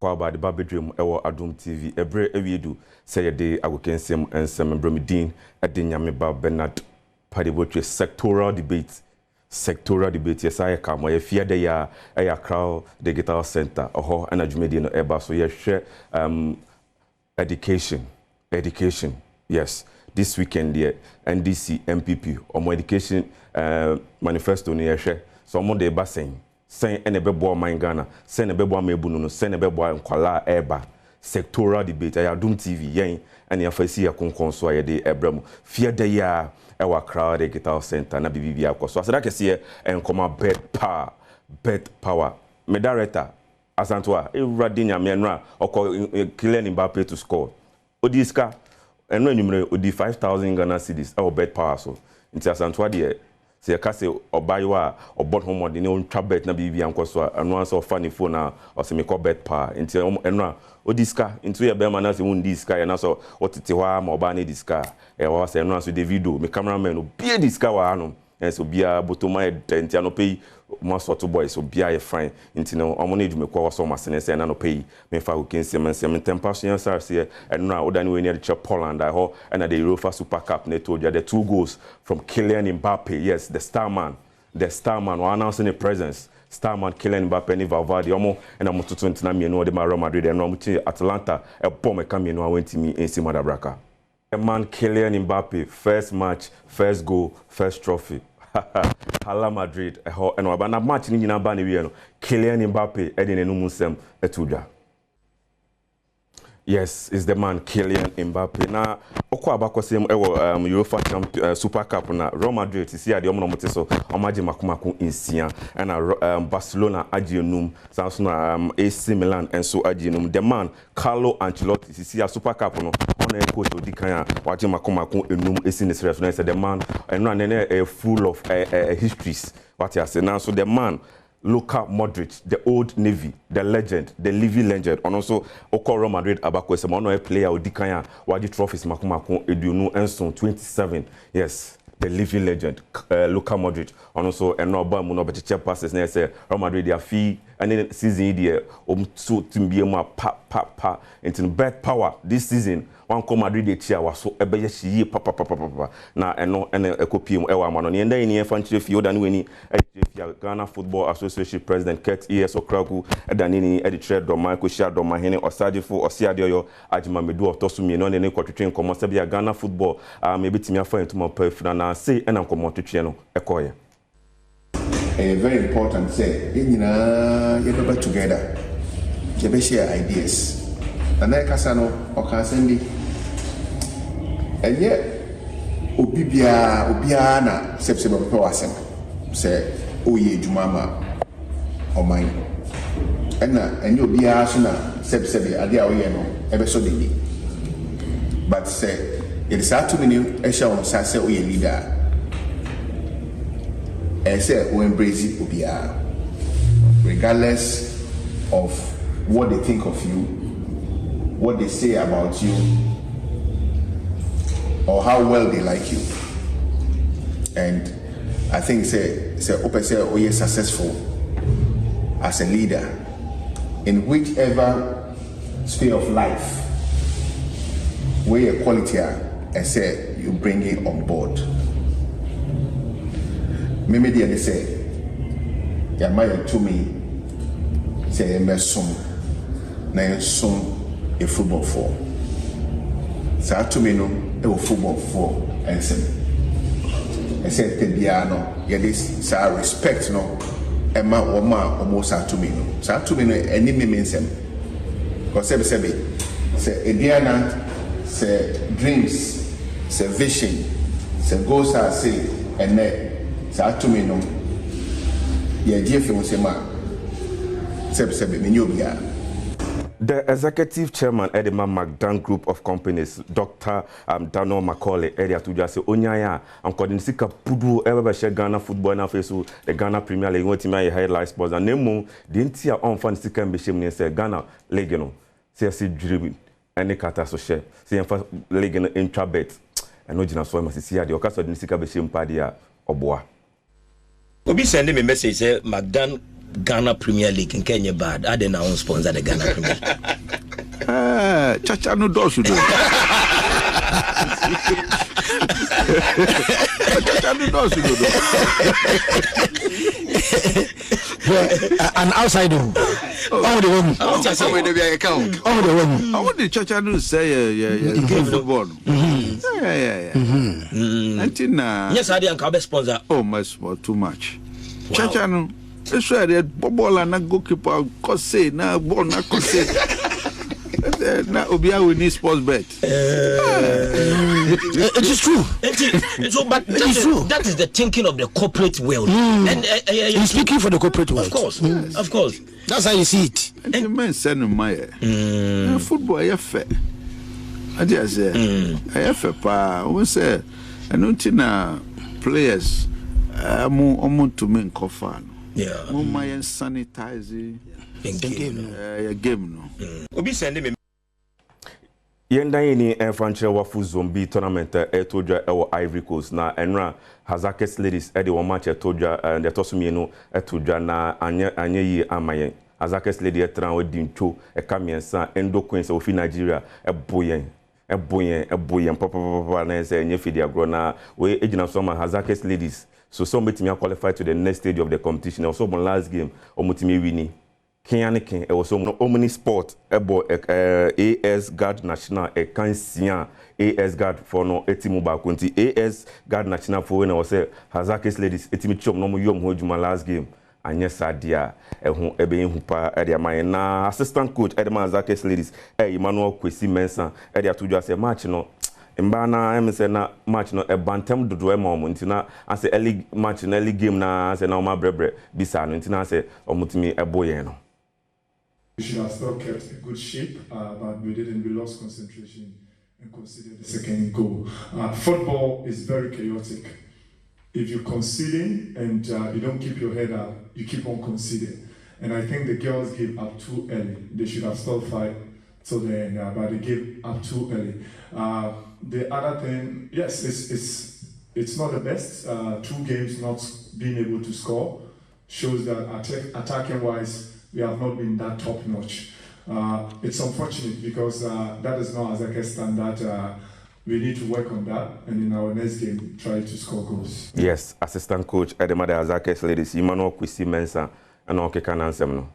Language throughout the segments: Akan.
kwa ba de Badwam ewo Adom TV ebre ewiedu say ye de agokensem ensem bromidin ede nyame ba Bernard Padibotwe sectoral debate yes I come ye fear de ya crowd digital center oho na dwumedi no eba so ye hwe education yes this weekend here NDC MPP omo education manifesto ni ye hwe so omo de ba sen ene bebo man Ghana sen ne bebo amebunu no sen ne bebo nkwala eba sectoral debate ya Adom TV yen ene afasi ya konkonso aye de ebrem fear de ya ewa crowd digital center na bibibi akoso asada kese enkoma bet power me director asantwa ewrade nyame enra oko Kylian Mbappe to score odiska enra numero odi 5000 Ghana cedis ewa bet power so nti asantwa de se kase obayo a obot homode ne ontwa bet na bibibi ankoso anu anso ofani phone na osemeko bet power nti enra odiska into ya bema na se mun diska ya na so otete hwa ma oba ne diska wa se enra so Davido me cameraman no bia diska wa anu so bia botoma e nti ano pay mo sort boys so bia e fine nti no omo na edwume kwa so masene se na no pay me fa wo kensem temptation sar se enra odani we near the Poland I ho and the Europa Super Cup ne told you the 2 goals from Kylian Mbappe yes the star man was announcing a presence Starman Kylian Mbappe ni Valverde omo na mototo ntina mienu de Real Madrid and no Atlanta e bom e ka mienu awenti mi ensi madabraka the man Kylian Mbappe first match first goal first trophy Hala Madrid e ho eno aba na match ni nyina ba ne wie no Kylian Mbappe e de nenum nsem etudwa yes is the man Kylian Mbappe na okwa abakosem ewo UEFA Super Cup na Real Madrid si ade omo no moteso omaje makomako insia na Barcelona agienum sanso na AC Milan enso agienum the man Carlo Ancelotti si Super Cup no on e coach odikan a waje makomako enum esi ne serious na say the man enra ne full of histories what you say now so the man Luka Modric, the old Navy, the legend, the living legend, and also Real Madrid abako se mono player odikanya wadi trophies makumako eduonu enson 27 yes the living legend Luka Modric and also enoba mu no beche passes na say Real Madrid their fee and season there so timbie mu pa into bet power this season one come Madrid de chia waso ebeye hyi pa na eno ekopiem ewa amano ne nda ni efa nchire fie odan weni Ghana Football Association President Kurt E.S. Okraku edanini editor Doma ko shia Doma hene Osadifo Osiadeyo Ajima Medu Otosu no ne kwatwetwe nkomo sabia Ghana Football mebetimi afa ntuma pafuna na say ena nkomo twetwe no ekoye very important say you be together you be share ideas and I kasa no okasembi enye obibia na sepsebe pe wasem say oye jumama oman ena enye obia so na sepsebe ade a oye no ebe so dini but say it is hard to me e sha on say oye leader e say o embrace obia regardless of what they think of you, what they say about you, or how well they like you. And I think say open say oh you're successful as a leader in whichever sphere of life where your quality are and say you bring it on board. Maybe they say yeah my to me say mesum na som a football for sa to me no e football for ensem e say tebia no ye this sa respect no e ma wo ma almost sa to me no any me ensem because say ediana say dreams say vision say goals are say and sa to me no ye die fi mo say ma the executive chairman Edema McDan Group of Companies, Dr. Dano Macaulay, area to just say, Onyaya, I'm calling Sika Pudu, ever share Ghana football now face the Ghana Premier League, what my highlight sports, and Nemo, the entire on fan Sika and Bisham say Ghana League, no, see dribbling, any kata so share, see League intra bet, and no Gina Swim, see the Ocasa de Sika Bisham Padia or Bois. Obi send me message say McDan Ghana Premier League in Kenya bad. I didn't own sponsor the Ghana Premier League. Chacha no dosu do. Chacha no dosu do. An outside room. Oh, the woman. Oh, the woman. I want the Chacha no say yeah football. Yeah. Yes, I didn't sponsor. Oh, much too much. Chacha no. It's right there. Ball and not goalkeeper. Cause na ball na cause. Na Obia we need sports bet. It is true. So, but that is the thinking of the corporate world. And he's speaking for the corporate world. Of course, of course. That's how you see it. And the man send my football. I fair. I just say I fair pa. We say I don't think players I'm to make coffee. Yeah. My sanitize game no. Obi send me. Yenda ni enfranche wafu zombie tournament etoja ewo Ivory Coast na enra Hazakes ladies ede wo match etoja and etosumienu etoja na anye yi amayen Hazakes lady etran we dincho ekamiensa endo queens ofi Nigeria eboyen papa na say enye fidi agro na we ejina so ma Hazakes ladies so some betimi qualify to the next stage of the competition also mon last game omutimi wini Kianikin was so omni sport ebo AS Guard National Kansia AS Guard for no etimu ba kunti AS Guard National for when I was say Hazakes ladies etimi chom no yom hojuma last game anya sadia ehun ebe hu pa e dia na assistant coach e ma Hazakes ladies Emmanuel Kwesi Mensa e dia tojo say match no mba na em say na match no e bantem dodo e ma omo na ase early match na early game na say na o ma brebre bisa no ntina say omutimi eboyen no. We should have still kept a good shape, but we didn't. We lost concentration and conceded the second goal. Football is very chaotic. If you're conceding and you don't keep your head up, you keep on conceding. And I think the girls gave up too early. They should have still fight till the end, but they gave up too early. The other thing, yes, it's not the best. 2 games not being able to score shows that attacking-wise, we have not been that top notch. It's unfortunate because that is not as a standard. We need to work on that, and in our next game, try to score goals. Yes, assistant coach Edemade Hazakes ladies Emmanuel Kwesi Mensa and Okeka Nansem no.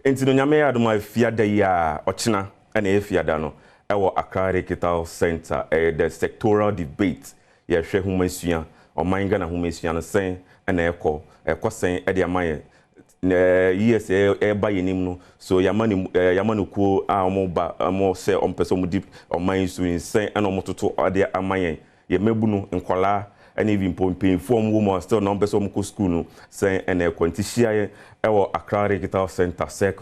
Enti no nyame Adom afia da ya ochina na efia no ewo Accra Digital Center the sectoral debate ye hwe humasua oman Ghana humasua no sen na ekọ sen e de amaye yes ba yenim no so yamani ko omo se ompeso mu deep oman su insen na omo toto ade amayen ye mebu no nkwala and even paying woman still no ompeso mu ko school no sen na ekwanti hia ye ewo Accra Digital Center sek